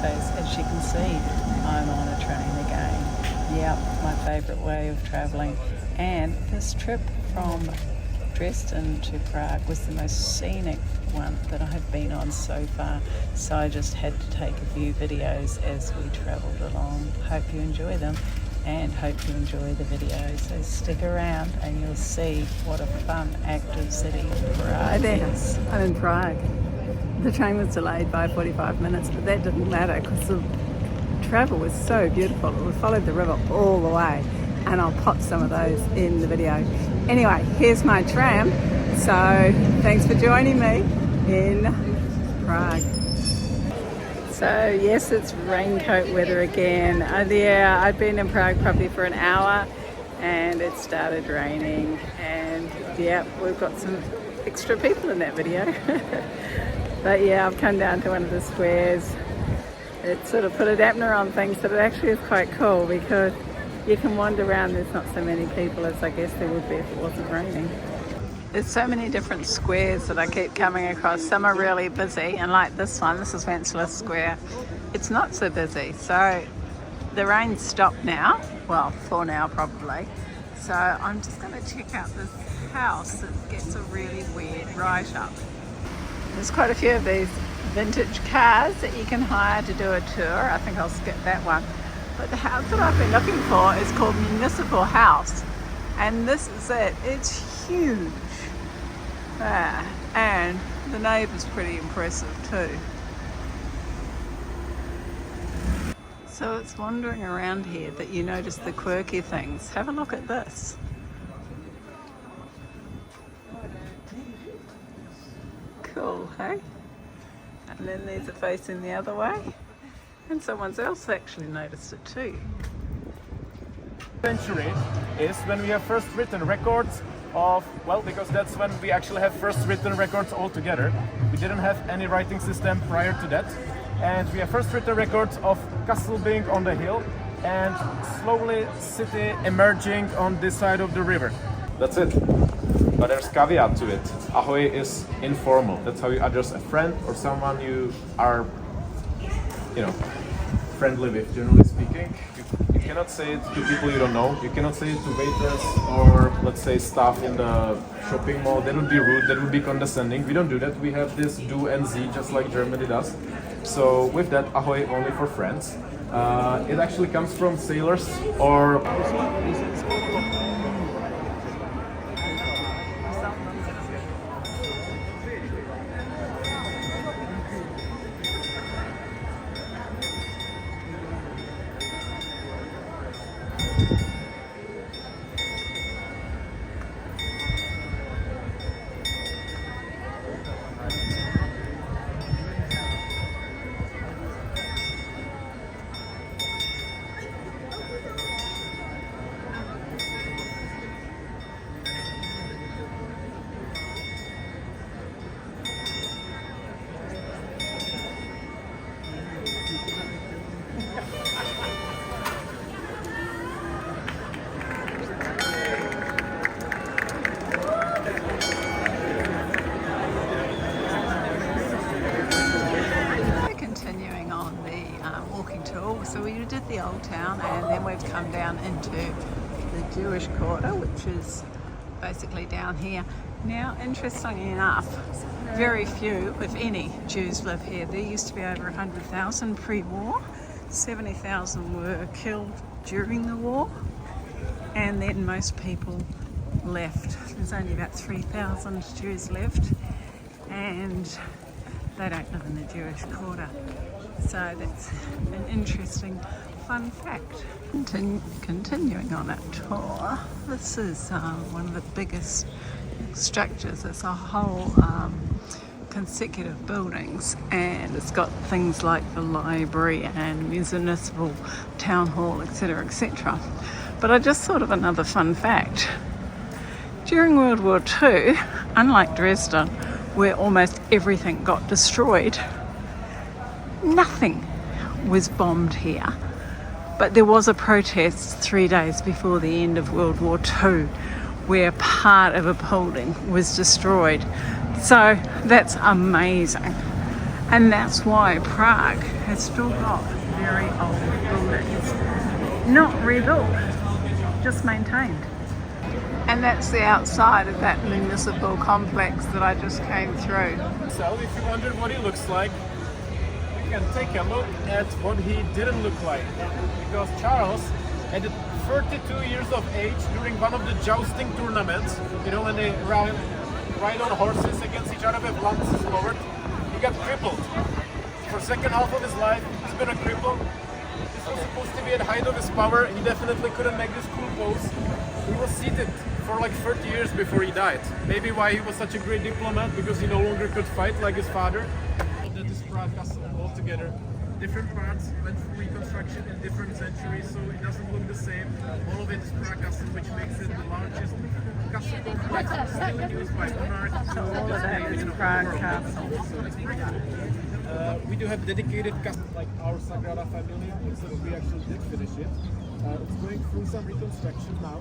photos. As you can see, I'm on a train again. Yep, my favourite way of travelling. And this trip from Dresden to Prague was the most scenic one that I have been on so far, so I just had to take a few videos as we travelled along. Hope you enjoy them and hope you enjoy the video, so stick around and you'll see what a fun, active city Prague is. I'm in Prague. The train was delayed by 45 minutes, but that didn't matter because the travel was so beautiful. We followed the river all the way, and I'll pop some of those in the video. Anyway, here's my tram, so thanks for joining me in Prague. So yes, it's raincoat weather again. Yeah, I'd been in Prague probably for an hour and it started raining, and yeah, we've got some extra people in that video. But yeah, I've come down to one of the squares. It sort of put a dampener on things, but it actually is quite cool because you can wander around. There's not so many people as I guess there would be if it wasn't raining. There's so many different squares that I keep coming across. Some are really busy, and like this one, this is Wenceslas Square. It's not so busy, so the rain's stopped now. Well, for now probably. So I'm just going to check out this house that gets a really weird write-up. There's quite a few of these vintage cars that you can hire to do a tour. I think I'll skip that one. But the house that I've been looking for is called Municipal House, and this is it. It's huge. And the neighbour's pretty impressive too. So it's wandering around here that you notice the quirky things. Have a look at this. Cool, hey? And then these are facing the other way. And someone else actually noticed it too. Century is when we have first written records of, well, because that's when we actually have first written records all together. We didn't have any writing system prior to that. And we have first written records of castle being on the hill and slowly city emerging on this side of the river. That's it. But there's caveat to it. Ahoy is informal. That's how you address a friend or someone you are, friendly with, generally speaking. You cannot say it to people you don't know. You cannot say it to waiters or, let's say, staff in the shopping mall. That would be rude. That would be condescending. We don't do that. We have this du and sie, just like Germany does. So with that, ahoy only for friends. It actually comes from sailors or... So we did the old town, and then we've come down into the Jewish quarter, which is basically down here. Now, interestingly enough, very few, if any, Jews live here. There used to be over 100,000 pre-war. 70,000 were killed during the war, and then most people left. There's only about 3,000 Jews left, and they don't live in the Jewish quarter. So that's an interesting fun fact. Continuing on our tour, this is one of the biggest structures. It's a whole consecutive buildings, and it's got things like the library and municipal town hall, etc., etc. But I just thought of another fun fact. During World War II, unlike Dresden, where almost everything got destroyed, nothing was bombed here. But there was a protest 3 days before the end of World War II where part of a building was destroyed. So that's amazing. And that's why Prague has still got very old buildings. Not rebuilt, just maintained. And that's the outside of that municipal complex that I just came through. So if you wondered what he looks like, you can take a look at what he didn't look like. Because Charles, at 32 years of age, during one of the jousting tournaments, you know, when they ride on horses against each other with lances lowered, he got crippled. For the second half of his life, he's been a cripple. This was supposed to be at the height of his power. He definitely couldn't make this cool pose. He was seated for like 30 years before he died. Maybe why he was such a great diplomat, because he no longer could fight like his father. That is Prague castle altogether. Different parts went through reconstruction in different centuries, so it doesn't look the same. All of it is Prague castle, which makes it the largest castle complex still used by monarchs. So all of that is Prague Castle. We do have dedicated castles like our Sagrada Familia, so we actually did finish it. It's going through some reconstruction now.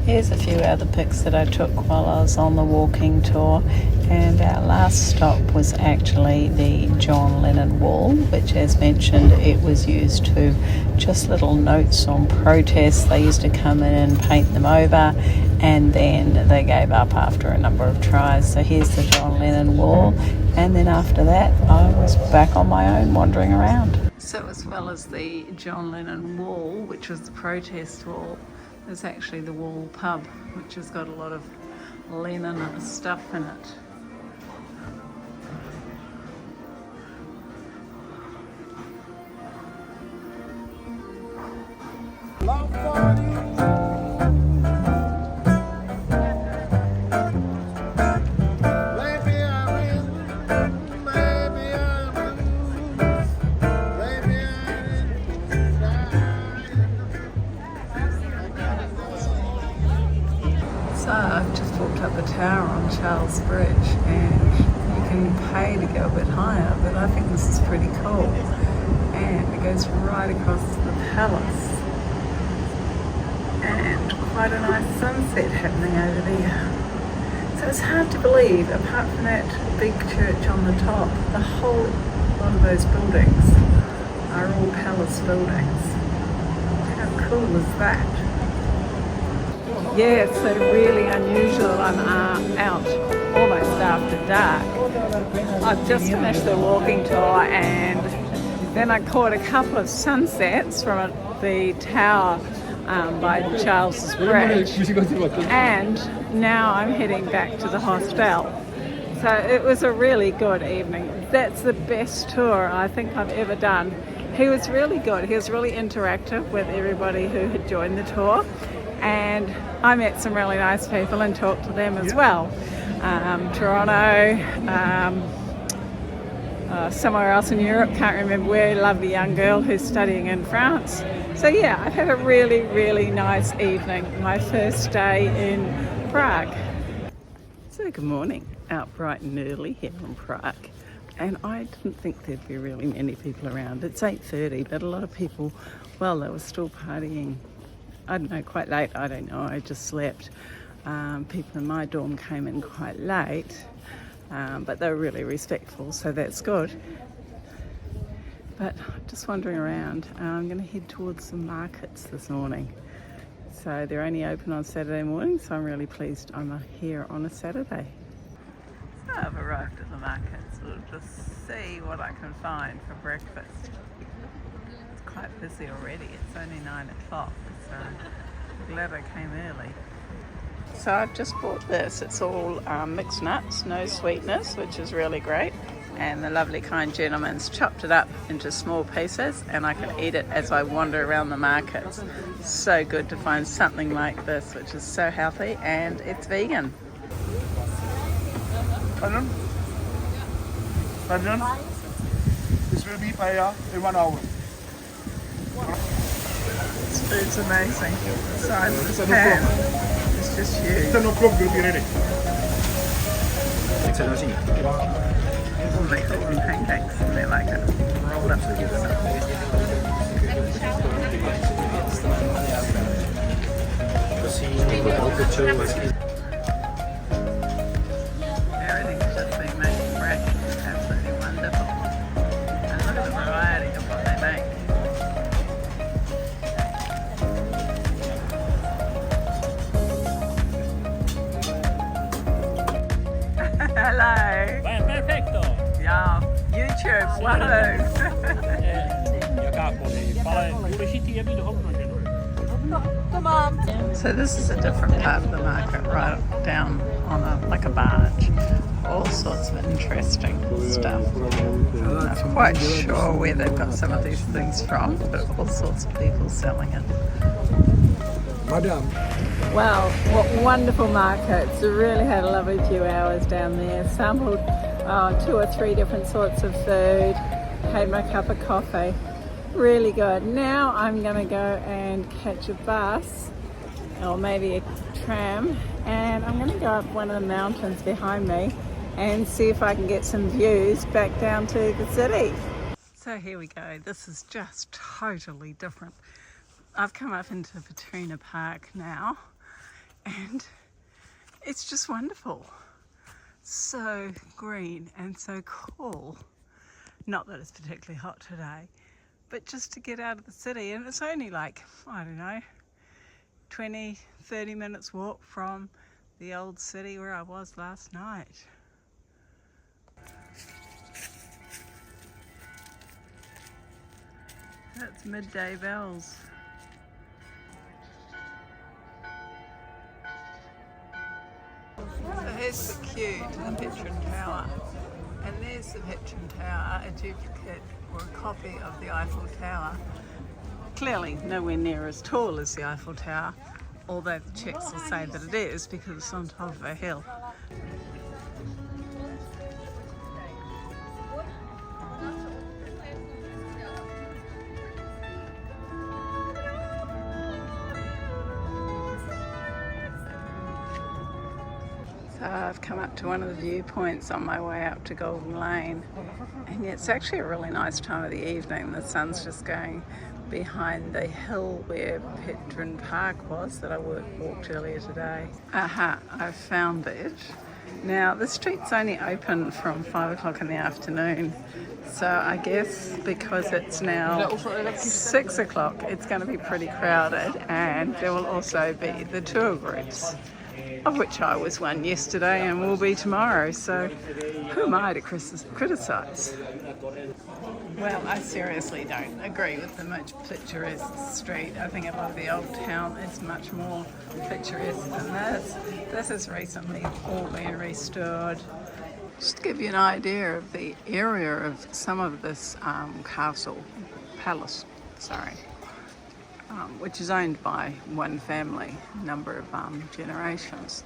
Here's a few other pics that I took while I was on the walking tour, and our last stop was actually the John Lennon Wall, which, as mentioned, it was used to just little notes on protests. They used to come in and paint them over, and then they gave up after a number of tries. So here's the John Lennon Wall, and then after that I was back on my own wandering around. So as well as the John Lennon Wall, which was the protest wall, there's actually the Wall pub, which has got a lot of Lennon stuff in it. So I've just walked up the tower on Charles Bridge, and you can pay to go a bit higher, but I think this is pretty cool. And it goes right across the palace. And quite a nice sunset happening over there. So it's hard to believe, apart from that big church on the top, the whole lot of those buildings are all palace buildings. How cool is that? Yeah, it's so really unusual. I'm out almost after dark. I've just finished the walking tour, and then I caught a couple of sunsets from the tower by Charles's Bridge, and now I'm heading back to the hostel. So it was a really good evening. That's the best tour I think I've ever done. He was really good. He was really interactive with everybody who had joined the tour. And I met some really nice people and talked to them as well. Toronto, somewhere else in Europe, can't remember where, lovely young girl who's studying in France. So yeah, I've had a really, really nice evening, my first day in Prague. So good morning, out bright and early here in Prague. And I didn't think there'd be really many people around. It's 8:30, but a lot of people, well, they were still partying. I don't know, quite late, I don't know, I just slept. People in my dorm came in quite late, but they were really respectful, so that's good. But just wandering around, I'm going to head towards the markets this morning. So they're only open on Saturday morning, so I'm really pleased I'm here on a Saturday. So I've arrived at the markets, we'll just see what I can find for breakfast. It's quite busy already, it's only 9 o'clock. So I'm glad I came early. So I've just bought this. It's all mixed nuts, no sweetness, which is really great. And the lovely kind gentleman's chopped it up into small pieces, and I can eat it as I wander around the markets. So good to find something like this, which is so healthy, and it's vegan. Pardon? Pardon? This will be paella in 1 hour. This food's amazing. The size of this pan is just huge. 10 o'clock will be ready. They call them pancakes, and they're like rolled up together. Everything's just been made fresh. Absolutely wonderful. So this is a different part of the market, right down on like a barge. All sorts of interesting stuff. I'm not quite sure where they've got some of these things from, but all sorts of people selling it. Madam. Wow, what wonderful markets. We really had a lovely few hours down there. Sampled 2 or 3 different sorts of food. Had my cup of coffee. Really good. Now I'm going to go and catch a bus or maybe a tram, and I'm going to go up one of the mountains behind me and see if I can get some views back down to the city. So here we go. This is just totally different. I've come up into Petrina Park now, and it's just wonderful. So green and so cool. Not that it's particularly hot today, but just to get out of the city. And it's only like, I don't know, 20-30 minutes walk from the old city where I was last night. That's midday bells. So here's the queue to the Petron Tower, and there's the Petron Tower, a duplicate or a copy of the Eiffel Tower. Clearly nowhere near as tall as the Eiffel Tower, although the Czechs will say that it is because it's on top of a hill. So I've come up to one of the viewpoints on my way up to Golden Lane, and it's actually a really nice time of the evening. The sun's just going behind the hill where Petron Park was that I walked earlier today. Aha, I've found it. Now the street's only open from 5 o'clock in the afternoon, so I guess because it's now 6 o'clock it's going to be pretty crowded, and there will also be the tour groups, of which I was one yesterday and will be tomorrow, so who am I to criticise? Well, I seriously don't agree with the much picturesque street. I think a lot of the old town is much more picturesque than this. This has recently all been restored. Just to give you an idea of the area of some of this palace, which is owned by one family, number of generations.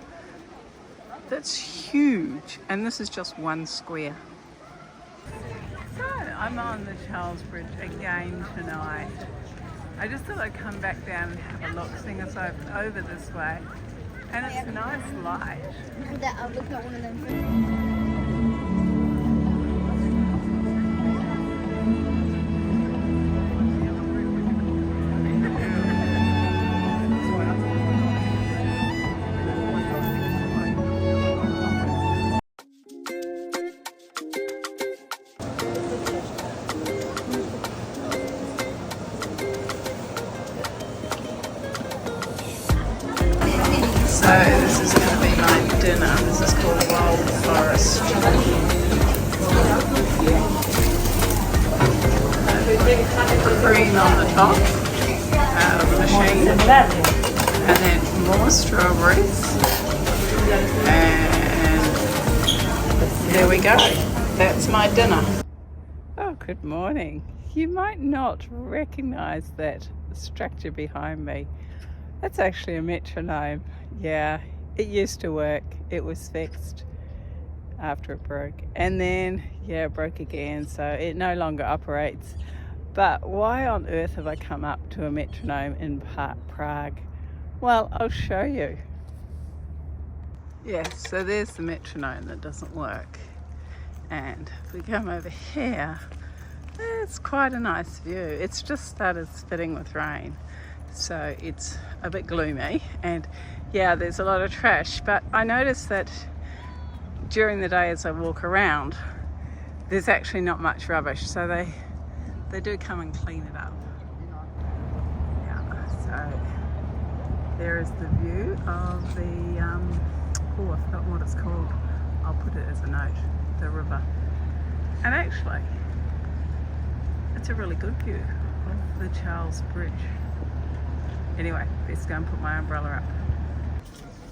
That's huge, and this is just one square. So I'm on the Charles Bridge again tonight. I just thought I'd come back down and have a look, seeing as I'm over this way, and it's a nice light. I'll look at one of them. So this is going to be my dinner. This is called Wild Forest. Cream on the top out of the machine, and then more strawberries, and there we go. That's my dinner. Oh, good morning. You might not recognise that structure behind me. That's actually a metronome. Yeah, it used to work. It was fixed after it broke. And then, yeah, it broke again, so it no longer operates. But why on earth have I come up to a metronome in Prague? Well, I'll show you. Yeah, so there's the metronome that doesn't work. And if we come over here, it's quite a nice view. It's just started spitting with rain, so it's a bit gloomy, and yeah, there's a lot of trash, but I noticed that during the day as I walk around, there's actually not much rubbish, so they do come and clean it up. Yeah, so there is the view of the I've forgotten what it's called. I'll put it as a note, the river. And actually, That's a really good view of the Charles Bridge. Anyway, let's go and put my umbrella up.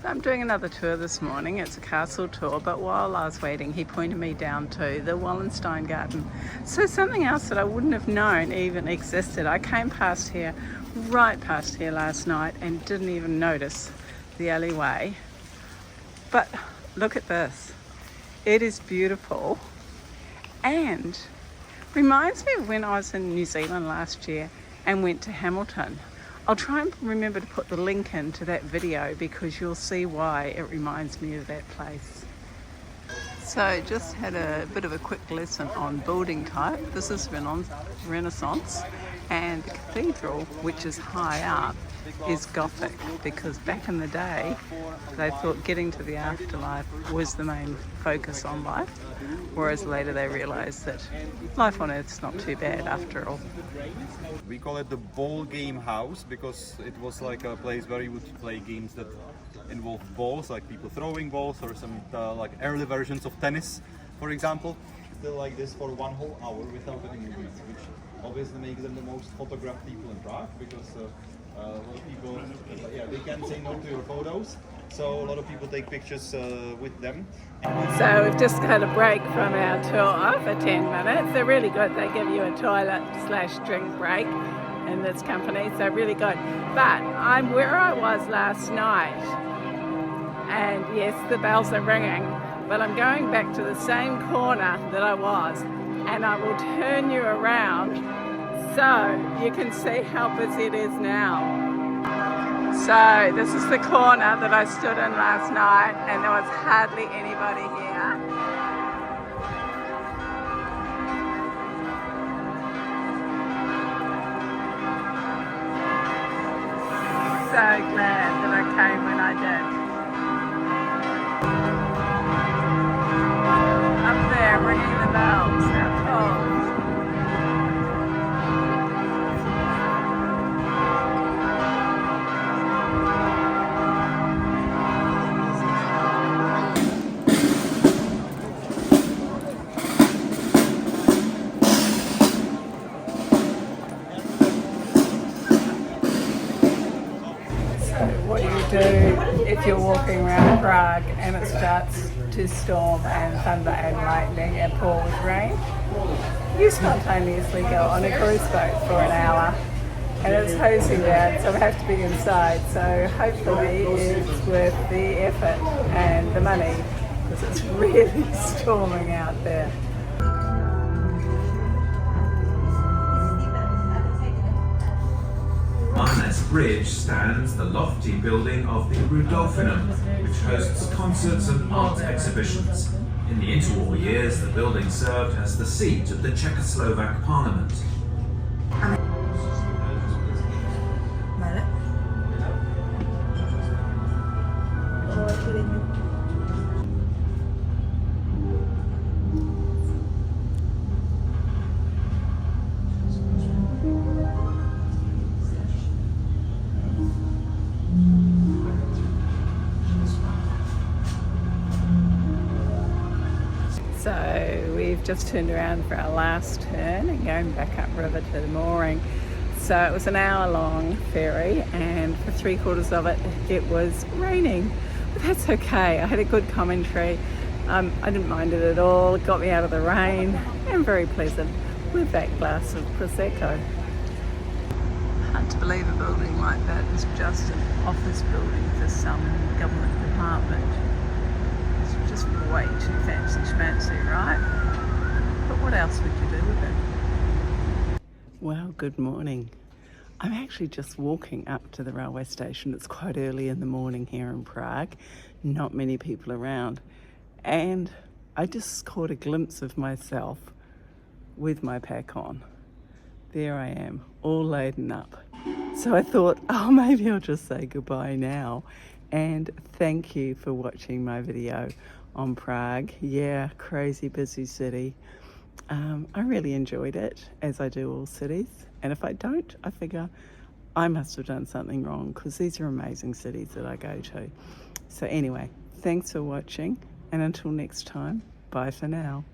I'm doing another tour this morning. It's a castle tour, but while I was waiting, he pointed me down to the Wallenstein Garden. So something else that I wouldn't have known even existed. I came past here, right past here last night, and didn't even notice the alleyway. But look at this. It is beautiful and reminds me of when I was in New Zealand last year and went to Hamilton. I'll try and remember to put the link into that video because you'll see why it reminds me of that place. So just had a bit of a quick lesson on building type. This is Renaissance, and the cathedral, which is high up, is Gothic because back in the day they thought getting to the afterlife was the main focus on life, whereas later they realised that life on Earth's not too bad after all. We call it the ball game house because it was like a place where you would play games that involved balls, like people throwing balls or some like early versions of tennis, for example. Still like this for 1 whole hour without any movies, which obviously makes them the most photographed people in Prague because a lot of people, they can't say no to your photos. So a lot of people take pictures with them. So we've just had a break from our tour for 10 minutes. They're really good. They give you a toilet/drink break in this company, so really good. But I'm where I was last night, and yes, the bells are ringing, but I'm going back to the same corner that I was, and I will turn you around so you can see how busy it is now. So this is the corner that I stood in last night, and there was hardly anybody here. So glad that I came when I did. Up there, ringing the bells. How cool. What do you do if you're walking around Prague and it starts to storm and thunder and lightning and pour with rain? You spontaneously go on a cruise boat for an hour and it's hosing down, so we have to be inside. So hopefully it's worth the effort and the money because it's really storming out there. On this bridge stands the lofty building of the Rudolfinum, which hosts concerts and art exhibitions. In the interwar years, the building served as the seat of the Czechoslovak Parliament. So we've just turned around for our last turn and going back upriver to the mooring. So it was an hour-long ferry, and for 3/4 of it, it was raining. But that's okay. I had a good commentary. I didn't mind it at all. It got me out of the rain and very pleasant with that glass of Prosecco. Hard to believe a building like that is just an office building for some government department. It's just way too fancy schmancy, right? But what else would you do with it? Well, good morning. I'm actually just walking up to the railway station. It's quite early in the morning here in Prague. Not many people around. And I just caught a glimpse of myself with my pack on. There I am, all laden up. So I thought, oh, maybe I'll just say goodbye now. And thank you for watching my video on Prague. Yeah, crazy busy city. I really enjoyed it, as I do all cities. And if I don't, I figure I must have done something wrong because these are amazing cities that I go to. So anyway, thanks for watching. And until next time, bye for now.